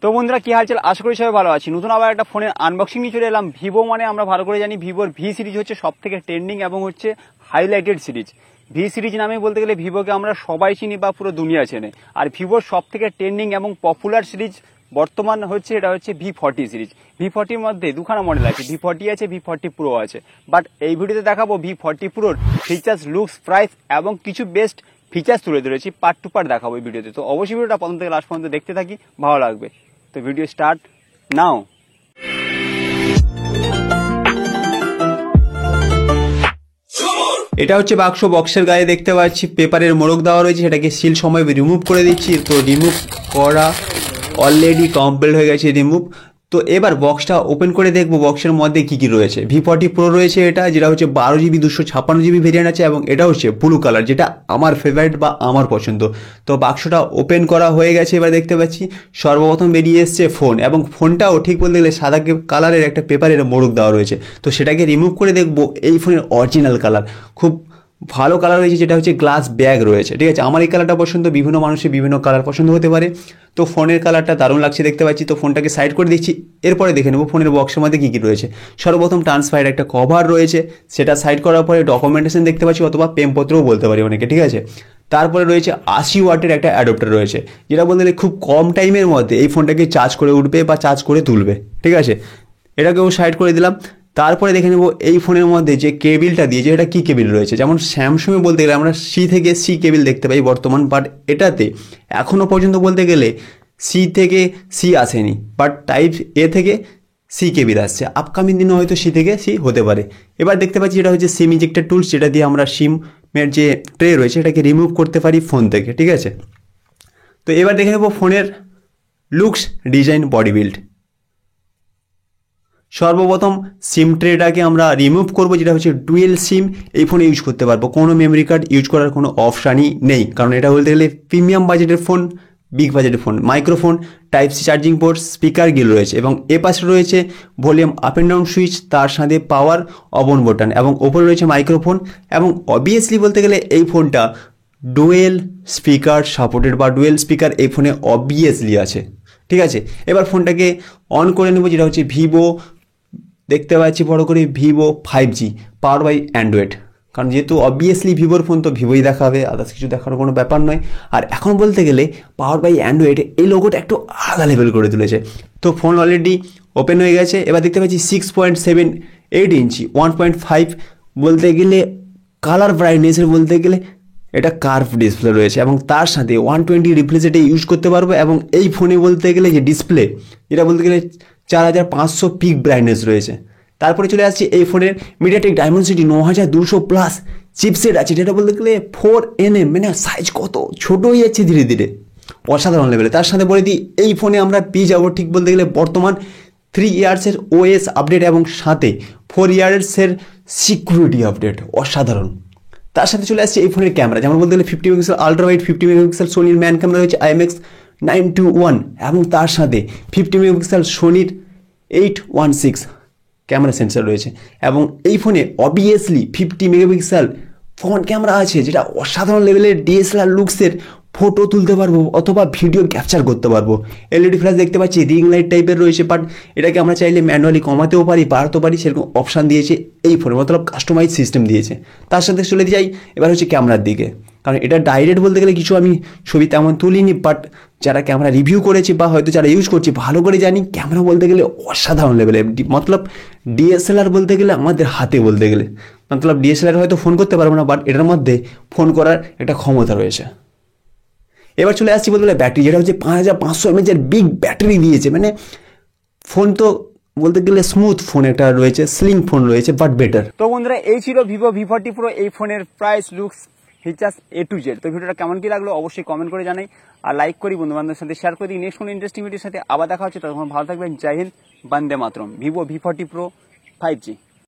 তো বন্ধুরা কি হালচাল, আশা করি সবাই ভালো আছি। নতুন আবার একটা ফোনের আনবক্সিং নিয়ে চলে এলাম। ভিভো মানে আমরা ভালো করে জানি ভিভোর ভি সিরিজ হচ্ছে সব থেকে ট্রেন্ডিং এবং হচ্ছে হাইলাইটেড সিরিজ। ভি সিরিজ নামে বলতে গেলে ভিভোকে আমরা সবাই চিনি বা পুরো দুনিয়া চেনে। আর ভিভোর সব থেকে ট্রেন্ডিং এবং পপুলার সিরিজ বর্তমান হচ্ছে এটা হচ্ছে V40 সিরিজ। V40-র মধ্যে দুখানা মডেল আছে, V40 আছে, V40 প্রো আছে। বাট এই ভিডিওতে দেখাবো V40 প্রোর ফিচার্স, লুকস, প্রাইস এবং কিছু বেস্ট ফিচার্স তুলে ধরেছি, পার্ট টু পার্ট দেখাবো এই ভিডিওতে। তো অবশ্যই ভিডিওটা প্রথম থেকে লাস্ট পর্যন্ত দেখতে থাকি, ভালো লাগবে। তো ভিডিও স্টার্ট নাও। এটা হচ্ছে বাক্স, বক্সের গায়ে দেখতে পাচ্ছি পেপারের মোড়ক দেওয়া রয়েছে, সেটাকে সিল সময় রিমুভ করে দিচ্ছি। তো রিমুভ করা অলরেডি কমপ্লিট হয়ে গেছে রিমুভ। তো এবার বক্সটা ওপেন করে দেখবো বক্সের মধ্যে কি কি রয়েছে। V40 প্রো রয়েছে এটা, যেটা হচ্ছে 12GB 256GB ভেরিয়েন্ট আছে এবং এটা হচ্ছে ব্লু কালার, যেটা আমার ফেভারিট বা আমার পছন্দ। তো বাক্সটা ওপেন করা হয়ে গেছে। এবার দেখতে পাচ্ছি সর্বপ্রথম বেরিয়ে এসছে ফোন, এবং ফোনটাও ঠিক বলতে গেলে সাদা কালারের একটা পেপারের মোড়ক দেওয়া রয়েছে। তো সেটাকে রিমুভ করে দেখবো এই ফোনের অরিজিনাল কালার, খুব ভালো কালার রয়েছে, যেটা হচ্ছে গ্লাস ব্যাগ রয়েছে। ঠিক আছে, আমার এই কালারটা পছন্দ, বিভিন্ন মানুষের বিভিন্ন কালার পছন্দ হতে পারে। তো ফোনের কালারটা দারুণ লাগছে দেখতে পাচ্ছি। তো ফোনটাকে সাইড করে দিচ্ছি, এরপরে দেখে নেবো ফোনের বক্সের মধ্যে কী কী রয়েছে। সর্বপ্রথম ট্রান্সপারেন্ট একটা কভার রয়েছে, সেটা সাইড করার পরে ডকুমেন্টেশন দেখতে পাচ্ছি, অথবা প্রেমপত্রও বলতে পারি অনেকে। ঠিক আছে, তারপরে রয়েছে 80 ওয়াটের একটা অ্যাডাপ্টার রয়েছে, যেটা বলতে গেলে খুব কম টাইমের মধ্যে এই ফোনটাকে চার্জ করে উঠবে বা চার্জ করে তুলবে। ঠিক আছে, এটাকেও সাইড করে দিলাম। তারপরে দেখে নেব এই ফোনের মধ্যে যে কেবিলটা দিয়েছে এটা কী কেবিল রয়েছে। যেমন স্যামসুংয়ে বলতে গেলে আমরা সি থেকে সি কেবিল দেখতে পাই বর্তমান, বাট এটাতে এখনও পর্যন্ত বলতে গেলে সি থেকে সি আসেনি, বাট টাইপ এ থেকে সি কেবিল আসছে। আপকামিং দিনে হয়তো সি থেকে সি হতে পারে। এবার দেখতে পাচ্ছি এটা হচ্ছে সিম ইজেক্টর টুলস, যেটা দিয়ে আমরা সিমের যে ট্রে রয়েছে এটাকে রিমুভ করতে পারি ফোন থেকে। ঠিক আছে, তো এবার দেখে নেব ফোনের লুকস, ডিজাইন, বডি বিল্ড। সর্বপ্রথম সিম ট্রেটাকে আমরা রিমুভ করবো, যেটা হচ্ছে ডুয়েল সিম এই ফোনে ইউজ করতে পারবো, কোনো মেমোরি কার্ড ইউজ করার কোনো অপশানই নেই, কারণ এটা বলতে গেলে প্রিমিয়াম বাজেটের ফোন, বিগ বাজেটের phone. Microphone, type C charging port, speaker grill রয়েছে, এবং এ পাশে রয়েছে volume up and down switch, তার সাথে পাওয়ার অন বাটন, এবং ওপরে রয়েছে মাইক্রোফোন। এবং অবভিয়াসলি বলতে গেলে এই ফোনটা ডুয়েল স্পিকার সাপোর্টেড, বা ডুয়েল স্পিকার এই ফোনে অবভিয়াসলি আছে। ঠিক আছে, এবার ফোনটাকে অন করে নেবো, যেটা হচ্ছে ভিভো দেখতে পাচ্ছি বড় করে Vivo 5G power by Android, কারণ যেহেতু অবভিয়াসলি ভিভোর ফোন তো ভিভোই দেখাবে, আদার্স কিছু দেখানোর কোনো ব্যাপার নয়। আর এখন বলতে গেলে পাওয়ার বাই অ্যান্ড্রয়েড এই লোগোটা একটু আলাদা লেভেল করে তুলেছে। তো ফোন অলরেডি ওপেন হয়ে গেছে। এবার দেখতে পাচ্ছি 6.78 ইঞ্চি 1.5 বলতে গেলে কালার ব্রাইটনেসের বলতে গেলে এটা কার্ভ ডিসপ্লে রয়েছে, এবং তার সাথে 120 রিফ্রেশ রেটে ইউজ করতে পারবো। এবং এই ফোনে বলতে গেলে যে ডিসপ্লে, যেটা বলতে গেলে 4500 পিক ব্রাইটনেস রয়েছে। তারপরে চলে আসছি এই ফোনের মিডিয়াটেক ডায়মেনসিটি 9200+ চিপসেট আছে, যেটা বলতে গেলে 4nm, মানে সাইজ কত ছোট হয়ে যাচ্ছে ধীরে ধীরে, অসাধারণ লেভেলে। তার সাথে বলে দিই এই ফোনে আমরা পেয়ে যাবো ঠিক বলতে গেলে বর্তমান 3 ইয়ার্সের OS আপডেট, এবং সাথে 4 ইয়ার্সের সিকিউরিটি আপডেট, অসাধারণ। তার সাথে চলে আসছে এই ফোনের ক্যামেরা, যেমন বলতে গেলে 50 মেগাপিক্সেল আলট্রা ওয়াইড, 50 মেগাপিক্সেল সোনির ম্যান ক্যামেরা রয়েছে IMX921, এবং তার সাথে 50 মেগাপিক্সেল সোনির 816 ক্যামেরা সেন্সার রয়েছে। এবং এই ফোনে অবভিয়াসলি 50 মেগাপিক্সেল ফ্রন্ট ক্যামেরা আছে, যেটা অসাধারণ লেভেলের DSLR লুকসের ফটো তুলতে পারবো অথবা ভিডিও ক্যাপচার করতে পারবো। এলইডি ফ্ল্যাশ দেখতে পাচ্ছি, রিং লাইট টাইপের রয়েছে, বাট এটাকে আমরা চাইলে ম্যানুয়ালি কমাতেও পারি, বাড়াতেও পারি, সেরকম অপশান দিয়েছে এই ফোনে, মতলব কাস্টমাইজ সিস্টেম দিয়েছে। তার সাথে চলে যাই এবার হচ্ছে ক্যামেরার দিকে, কারণ এটা ডাইরেক্ট বলতে গেলে কিছু আমি ছবি তেমন তুলিনি, বাট যারা ক্যামেরা রিভিউ করেছি বা হয়তো যারা ইউজ করছি ভালো করে জানি, ক্যামেরা বলতে গেলে অসাধারণ লেভেলে, মতলব DSLR বলতে গেলে আমাদের হাতে বলতে গেলে, মতলব DSLR হয়তো ফোন করতে পারবো না, বাট এটার মধ্যে ফোন করার একটা ক্ষমতা রয়েছে। এবার চলে আসছি বলতে গেলে ব্যাটারি, যেটা হচ্ছে 5500 mAh বিগ ব্যাটারি দিয়েছে, মানে ফোন তো বলতে গেলে স্মুথ ফোন একটা রয়েছে, স্লিং ফোন রয়েছে, বাট বেটার। তো বন্ধুরা এই ছিল ভিভো V40 প্রো, এই ফোনের price, looks, features A to Z। তো ভিডিওটা কেমন কি লাগলো অবশ্যই কমেন্ট করে জানাই, আর লাইক করি, বন্ধু বান্ধবের সাথে শেয়ার করে দিই। নেক্সট কোনো ইন্টারেস্টিং ভিডিওর সাথে আবার দেখা হচ্ছে, তখন ভালো থাকবেন, জয় হিন্দ, বন্দে মাতরম। Vivo V40 pro 5G।